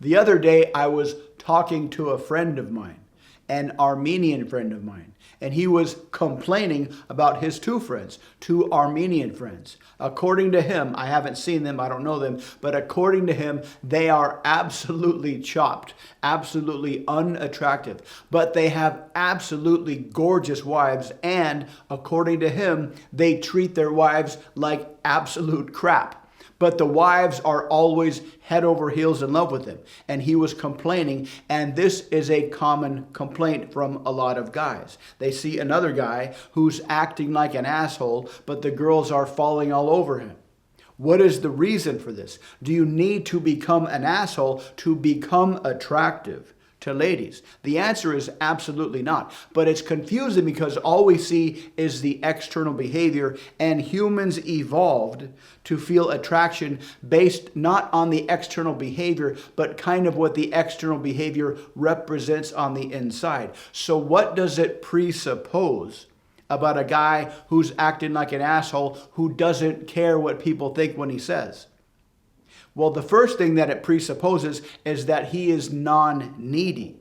The other day, I was talking to a friend of mine, an Armenian friend of mine, and he was complaining about his two friends, two Armenian friends. According to him, I haven't seen them, I don't know them, but according to him, they are absolutely chopped, absolutely unattractive, but they have absolutely gorgeous wives, and according to him, they treat their wives like absolute crap. But the wives are always head over heels in love with him. And he was complaining, and this is a common complaint from a lot of guys. They see another guy who's acting like an asshole, but the girls are falling all over him. What is the reason for this? Do you need to become an asshole to become attractive to ladies? The answer is absolutely not. But it's confusing because all we see is the external behavior, and humans evolved to feel attraction based not on the external behavior, but kind of what the external behavior represents on the inside. So what does it presuppose about a guy who's acting like an asshole, who doesn't care what people think when he says? Well, the first thing that it presupposes is that he is non-needy.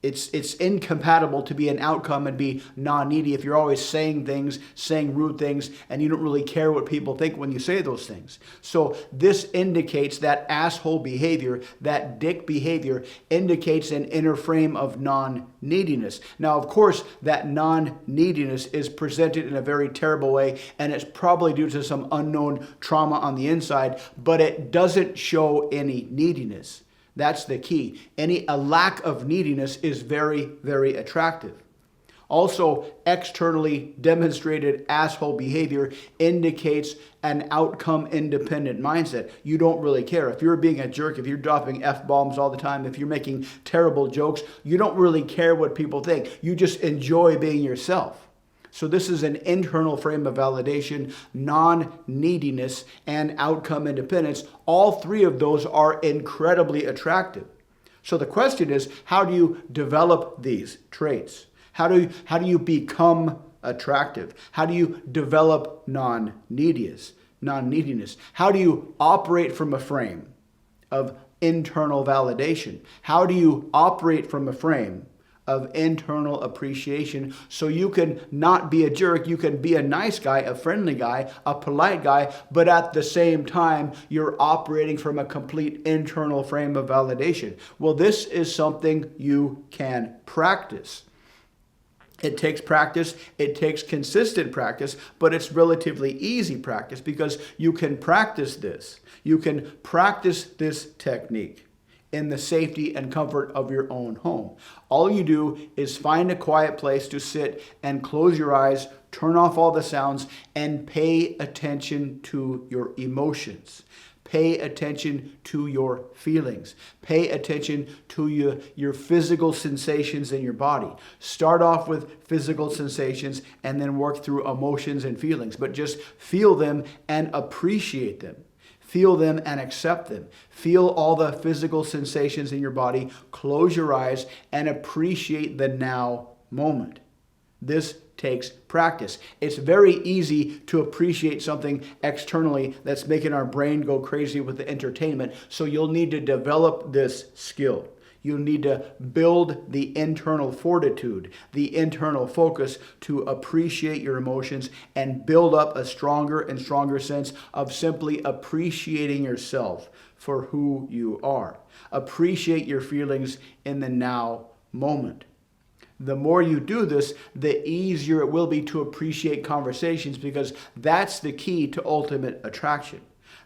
It's incompatible to be an outcome and be non-needy if you're always saying things, saying rude things, and you don't really care what people think when you say those things. So this indicates that asshole behavior, that dick behavior, indicates an inner frame of non-neediness. Now, of course, that non-neediness is presented in a very terrible way, and it's probably due to some unknown trauma on the inside, but it doesn't show any neediness. That's the key. A lack of neediness is very, very attractive. Also, externally demonstrated asshole behavior indicates an outcome-independent mindset. You don't really care. If you're being a jerk, if you're dropping F-bombs all the time, if you're making terrible jokes, you don't really care what people think. You just enjoy being yourself. So this is an internal frame of validation, non-neediness, and outcome independence. All three of those are incredibly attractive. So the question is, how do you develop these traits? How do you become attractive? How do you develop non-neediness? How do you operate from a frame of internal validation? How do you operate from a frame of internal appreciation so you can not be a jerk, you can be a nice guy, a friendly guy, a polite guy, but at the same time, you're operating from a complete internal frame of validation? Well, this is something you can practice. It takes practice, it takes consistent practice, but it's relatively easy practice because you can practice this. You can practice this technique in the safety and comfort of your own home. All you do is find a quiet place to sit and close your eyes, turn off all the sounds, and pay attention to your emotions. Pay attention to your feelings. Pay attention to your physical sensations in your body. Start off with physical sensations and then work through emotions and feelings, but just feel them and appreciate them. Feel them and accept them. Feel all the physical sensations in your body. Close your eyes and appreciate the now moment. This takes practice. It's very easy to appreciate something externally that's making our brain go crazy with the entertainment. So you'll need to develop this skill. You need to build the internal fortitude, the internal focus to appreciate your emotions and build up a stronger and stronger sense of simply appreciating yourself for who you are. Appreciate your feelings in the now moment. The more you do this, the easier it will be to appreciate conversations, because that's the key to ultimate attraction.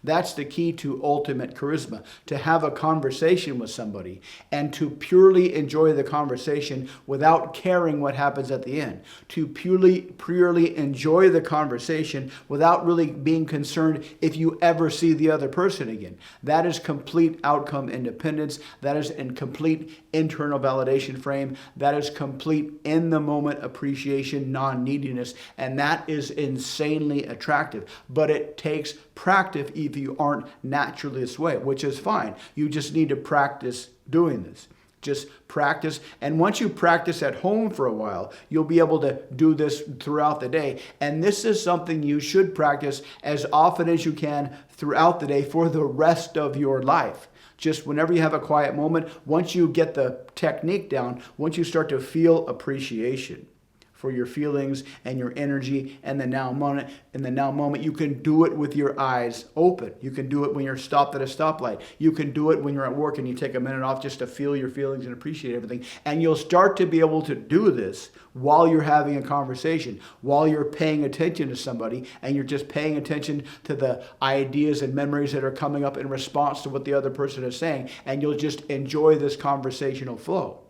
That's the key to ultimate charisma, to have a conversation with somebody and to purely enjoy the conversation without caring what happens at the end. To purely enjoy the conversation without really being concerned if you ever see the other person again. That is complete outcome independence. That is in complete internal validation frame. That is complete in the moment appreciation, non-neediness. And that is insanely attractive. But it takes practice if you aren't naturally this way, which is fine. You just need to practice doing this. Just practice. And once you practice at home for a while, you'll be able to do this throughout the day. And this is something you should practice as often as you can throughout the day for the rest of your life. Just whenever you have a quiet moment, once you get the technique down, once you start to feel appreciation for your feelings and your energy and the now moment, you can do it with your eyes open. You can do it when you're stopped at a stoplight. You can do it when you're at work and you take a minute off just to feel your feelings and appreciate everything. And you'll start to be able to do this while you're having a conversation, while you're paying attention to somebody, and you're just paying attention to the ideas and memories that are coming up in response to what the other person is saying. And you'll just enjoy this conversational flow.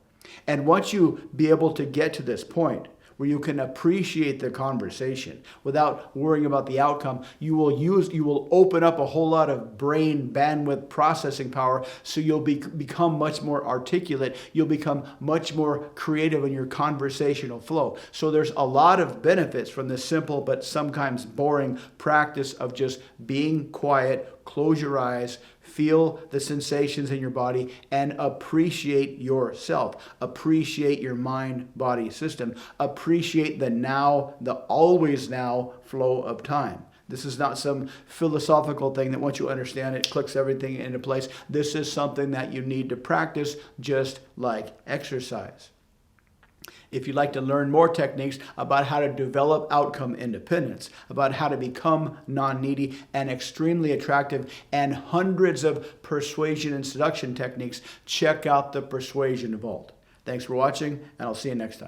And once you be able to get to this point, where you can appreciate the conversation without worrying about the outcome, you will open up a whole lot of brain bandwidth processing power, so you'll become much more articulate. You'll become much more creative in your conversational flow. So there's a lot of benefits from this simple but sometimes boring practice of just being quiet, close your eyes, feel the sensations in your body, and appreciate yourself. Appreciate your mind-body system. Appreciate the now, the always now flow of time. This is not some philosophical thing that once you understand it, clicks everything into place. This is something that you need to practice just like exercise. If you'd like to learn more techniques about how to develop outcome independence, about how to become non-needy and extremely attractive, and hundreds of persuasion and seduction techniques, check out the Persuasion Vault. Thanks for watching, and I'll see you next time.